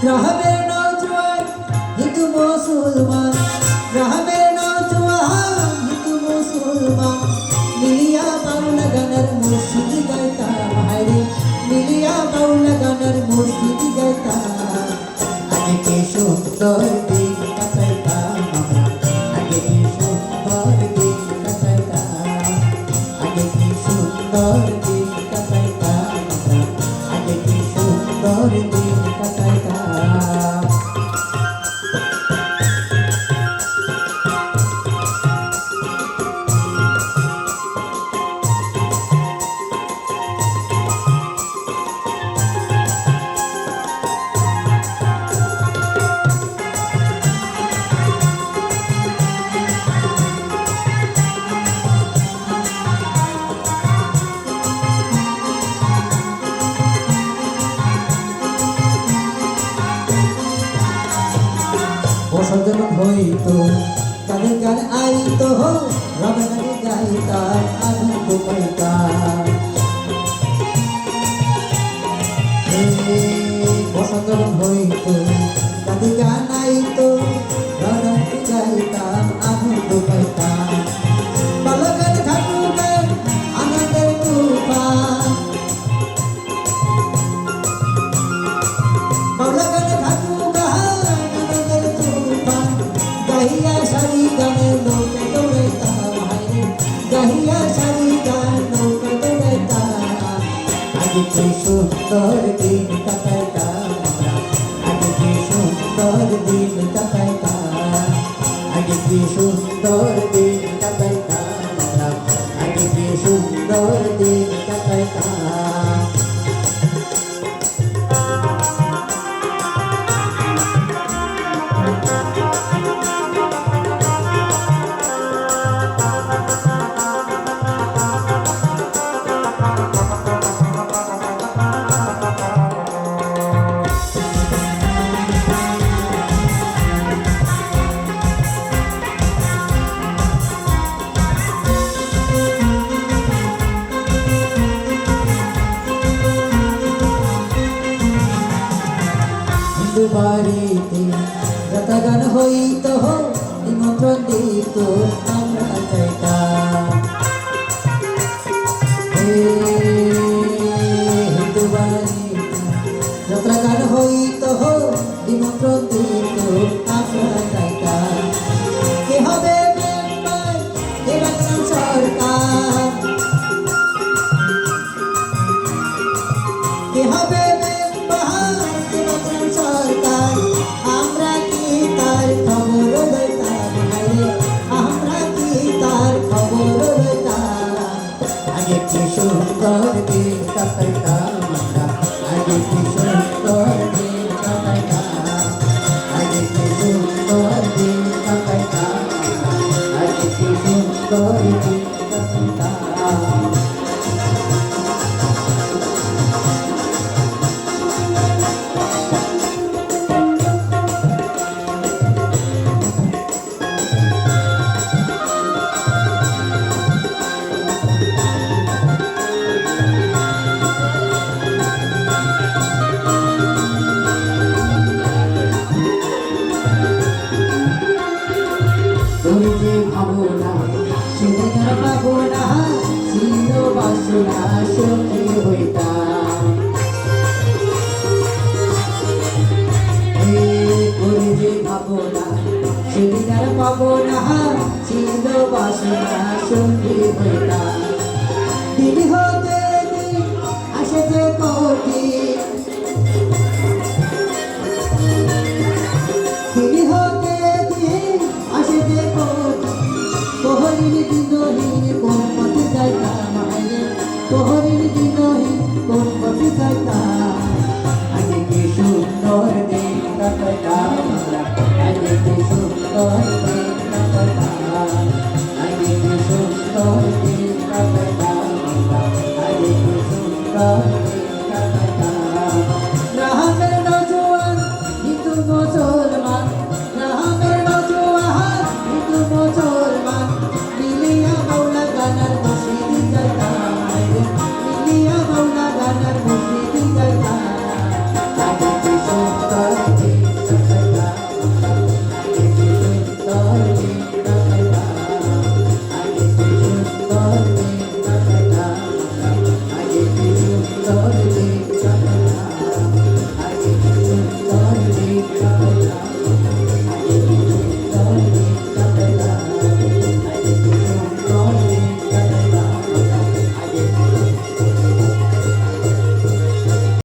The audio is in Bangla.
গ্রামের নৌজোয়ান হিন্দু মুসলমান, গ্রামের নৌজোয়ান হিন্দু মুসলমান মিলিয়া বাউল গানের মুর্শিদ গাইতাম, হায়রে মিলিয়া বাউল গানের মুর্শিদ গাইতাম। আগে কি সুন্দর দিন কাটাইতাম আমরা, আগে কি সুন্দর দিন কাটাইতাম, আগে কি সুন্দর দিন কাটাইতাম আমরা, আগে কি সুন্দর দিন কাটাইতাম। বসন্ত যখন হইতো তাদের গান আইতো, রবনারে গাইতাম আনন্দ পাইতাম। বসন্ত যখন হইতো তাদের গান আইতো, রবনারে গাইতাম আনন্দ পাইতাম। বালকের ঠাকুরের আনন্দের তুফান, বালকের গাহিয়া সারি গানের নৌকা দৌড়াইতাম, হায়রে গাহিয়া সারি গান নৌকা দৌড়াইতাম। আগে কি সুন্দর দিন কাটাইতাম আমরা, আগে কি সুন্দর দিন কাটাইতাম, আগে কি সুন্দর দিন কাটাইতাম আমরা, আগে কি সুন্দর দিন কাটাইতাম। বাড়িতে যত গান হইত